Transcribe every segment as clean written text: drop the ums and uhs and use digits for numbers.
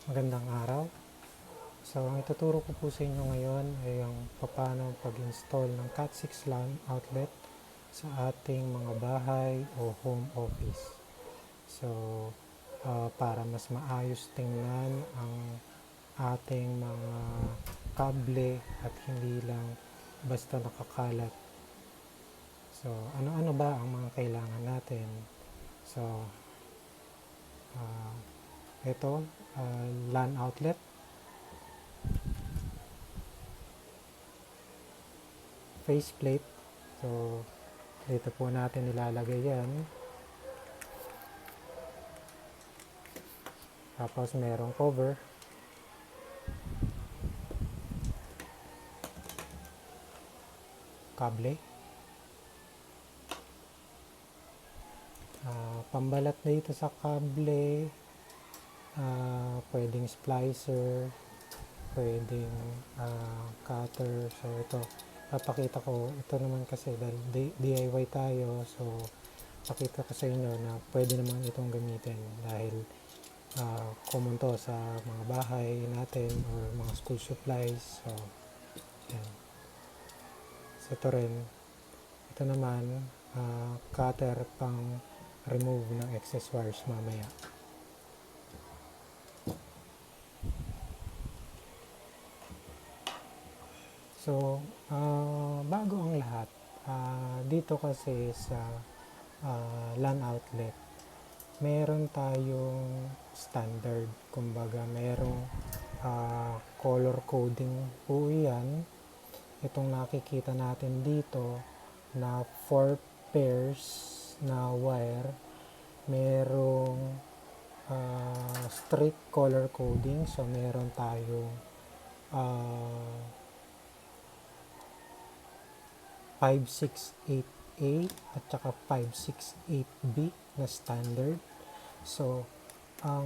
Magandang araw. So, ang ituturo ko po sa inyo ngayon ay ang paano pag-install ng Cat6 LAN outlet sa ating mga bahay o home office. So, para mas maayos tingnan ang ating mga kable at hindi lang basta nakakalat. So, ano-ano ba ang mga kailangan natin? So, ito, LAN outlet, faceplate. So, dito po natin ilalagay yan. Tapos merong cover. Kable. Pambalat dito sa kable. Pwedeng splicer. Pwedeng cutter. So, ito. Papakita ko. Ito naman kasi dahil DIY tayo. So, pakita ko sa inyo na pwede naman itong gamitin dahil common to sa mga bahay natin or mga school supplies. So, yan. So, ito rin. Ito naman, cutter pang remove ng excess wires mamaya. So, bago ang lahat, dito kasi sa LAN outlet, meron tayong standard. Kumbaga, merong color coding po yan. Itong nakikita natin dito na 4 pairs na wire, merong strict color coding. So, meron tayong 568A at saka 568B na standard. So, ang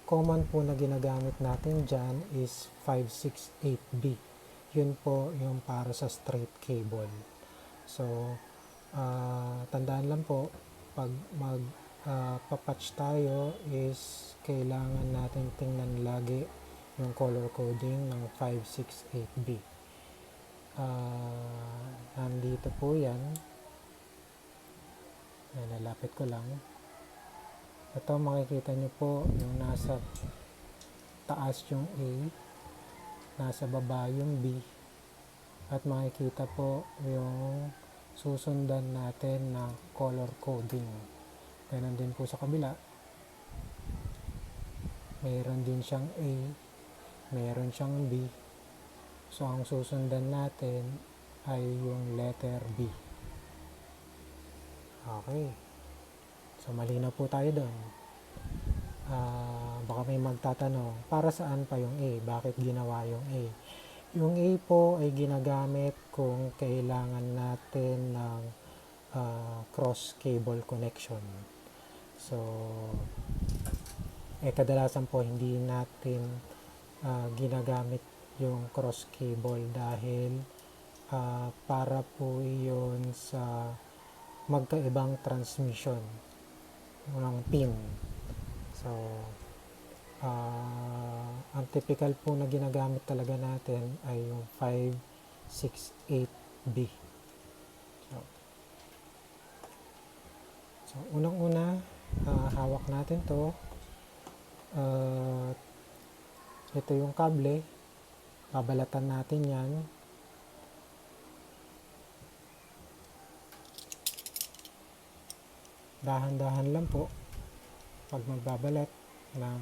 common po na ginagamit natin dyan is 568B. Yun po yung para sa straight cable. So, tandaan lang po, pag magpapatch tayo is kailangan natin tingnan lagi yung color coding ng 568B. Nandito po yan. Lalapit ko lang. Ito makikita nyo po yung nasa taas yung A, nasa baba yung B, at makikita po yung susundan natin na color coding. Ganun din po sa kabila. Mayroon din siyang A, mayroon siyang B. So, ang susundan natin ay yung letter B. Okay. So, malinaw po tayo doon. Baka may magtatanong, para saan pa yung A? Bakit ginawa yung A? Yung A po ay ginagamit kung kailangan natin ng cross cable connection. So, kadalasan po hindi natin ginagamit yung cross cable dahil para po yun sa magkaibang transmission ng pin. So, ang typical po na ginagamit talaga natin ay yung 568B. So unang-una, hawak natin to. Ito yung kable. Babalatan natin yan. Dahan-dahan lang po pag magbabalat ng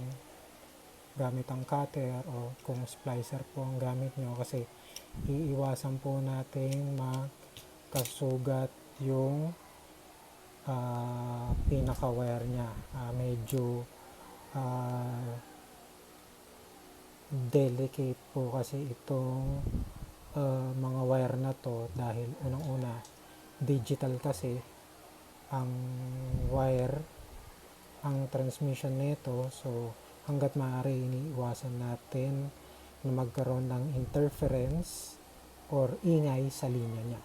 gamit ang cutter o kung splicer po ang gamit nyo, kasi iiwasan po natin magkasugat yung pinaka-wire nya. Medyo delicate po kasi itong mga wire na to dahil unang-una digital kasi ang wire, ang transmission nito. So, hanggat maaari iniiwasan natin na magkaroon ng interference or ingay sa linya niya.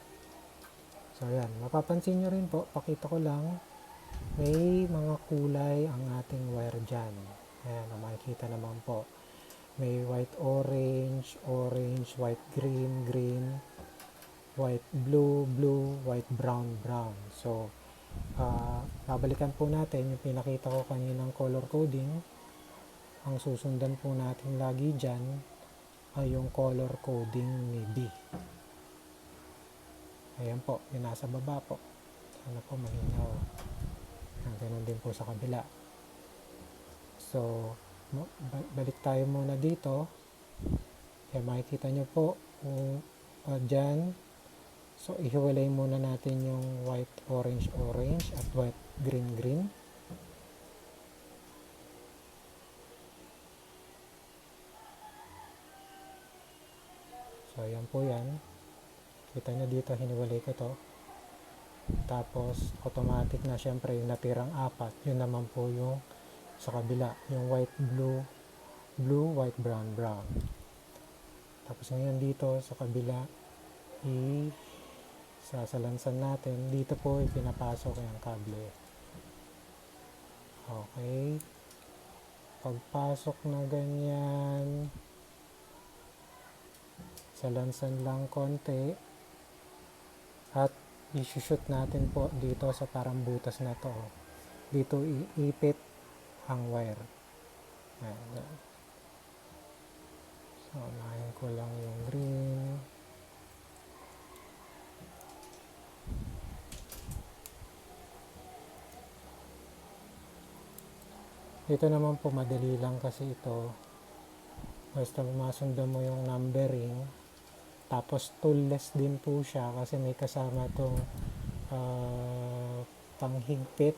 So, yan. Mapapansin nyo rin po, pakita ko lang, may mga kulay ang ating wire dyan. Ayan, makikita naman po. May white orange, orange, white green, green, white blue, blue, white brown, brown. So, babalikan po natin yung pinakita ko kaninang color coding. Ang susundan po natin lagi dyan ay yung color coding ni B. Ayan po, yung nasa baba po. Sana po mahinaw. Ganun din po sa kabila. So, balik tayo muna dito. Kaya makikita nyo po dyan. So, ihiwalay muna natin yung white, orange, orange at white, green, green. So, ayan po yan. Kita nyo dito, hiniwalay ko to. Tapos, automatic na syempre yung natirang apat. Yun naman po yung sa kabila. Yung white, blue, blue, white, brown, brown. Tapos ngayon dito sa kabila, sasalansan natin. Dito po ipinapasok yung kable. Okay. Pagpasok na ganyan, salansan lang konti. At isushoot natin po dito sa parang butas na to. Dito iipit ang wire. Ayan. So, unahin ko lang yung green. Dito naman po madali lang kasi ito. Basta masundan mo yung numbering. Tapos toolless din po siya kasi may kasama itong panghigpit.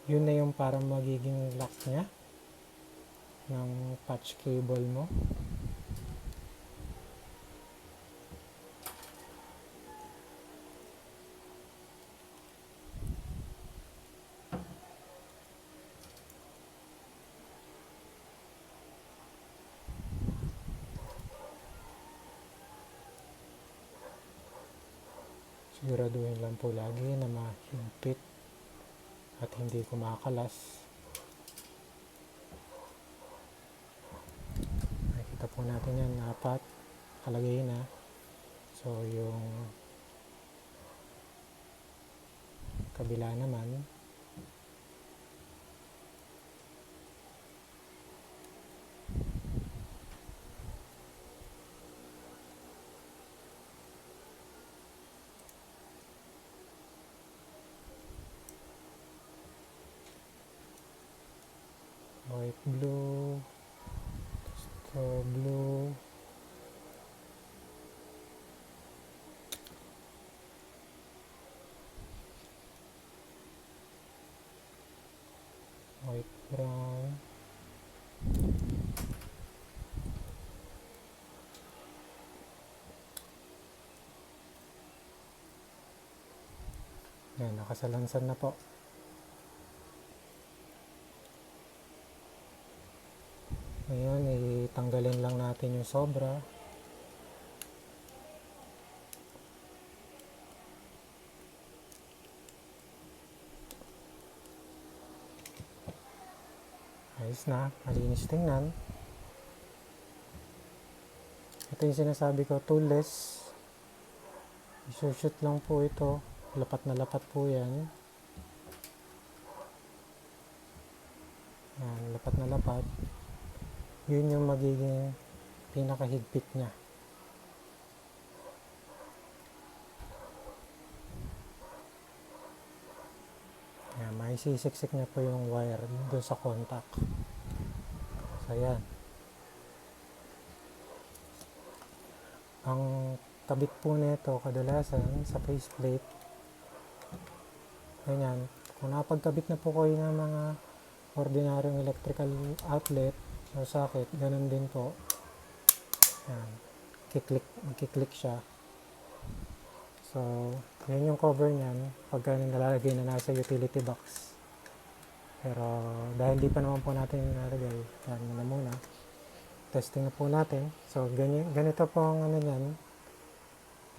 Yun na yung parang magiging lock niya ng patch cable mo. Siguraduhin lang po lagi na mahigpit at hindi kumakalas. Nakikita po natin yan, apat kalagay na. So yung kabila naman, white, blue, blue, white, brown, yan, nakasalansan na po. Ngayon, itanggalin lang natin yung sobra. Ayos na, malinis tingnan. Ito yung sinasabi ko, toolless. Isushoot lang po ito. Lapat na lapat po yan. Yan, lapat na lapat. Yun yung magiging pinakahigpit niya. Yan, may sisiksik niya po yung wire doon sa contact. So, yan. Ang kabit po nito kadalasan sa faceplate. Ganyan. Kung napagkabit na po kayo ng mga ordinaryong electrical outlet o socket, ganun din po. Yan. Magkiklik siya. So, yan yung cover niyan pagka nalalagay na nasa utility box. Pero dahil di pa naman po natin nalagay, yan na muna. Testing na po natin. So, ganito po ang ano niyan.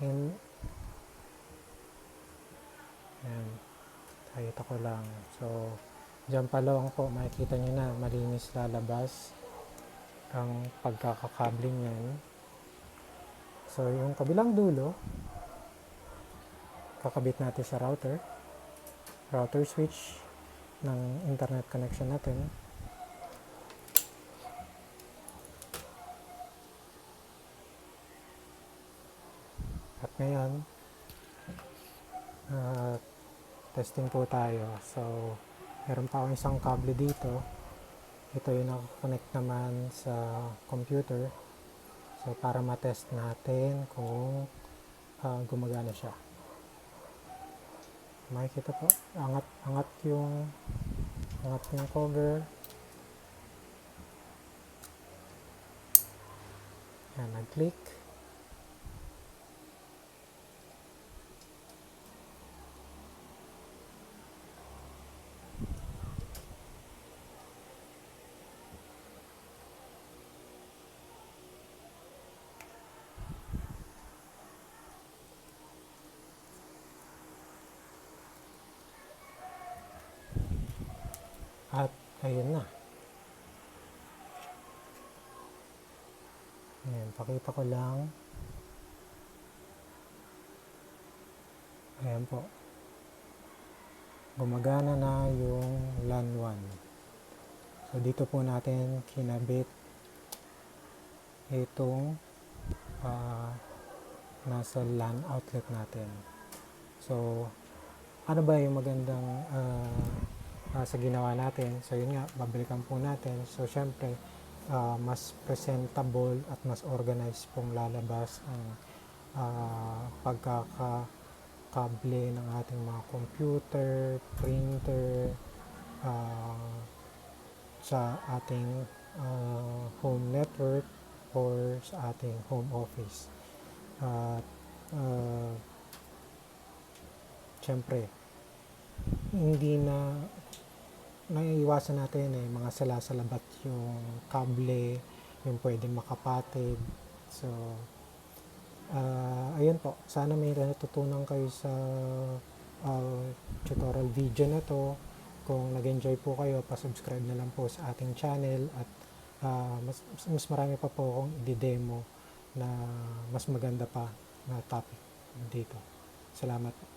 And Ayan, nakita ko lang. So, dyan pa lang po, makikita nyo na malinis lalabas ang pagkakakabling yan. So, yung kabilang dulo, kakabit natin sa router switch ng internet connection natin. At ngayon, testing po tayo. So, meron pa akong isang kable dito. Ito yung nakakonect naman sa computer. So, para matest natin kung gumagana siya. Makikita po, angat yung cover. Yan, nag-click. At ayun na. Ayan, pakita ko lang. Ayan po. Gumagana na yung LAN 1. So, dito po natin kinabit itong nasa LAN outlet natin. So, ano ba yung magandang sa ginawa natin? So, yun nga, babalikan po natin. So, syempre, mas presentable at mas organized pong lalabas ang pagkakakable ng ating mga computer, printer, sa ating home network or sa ating home office. At syempre, hindi na naiiwasan natin mga salasalabat yung kable, yung pwedeng makapatid. So, ayun po, sana may natutunan kayo sa tutorial video na to. Kung nag-enjoy po kayo, pa-subscribe na lang po sa ating channel at mas marami pa po akong i-demo na mas maganda pa na topic dito. Salamat.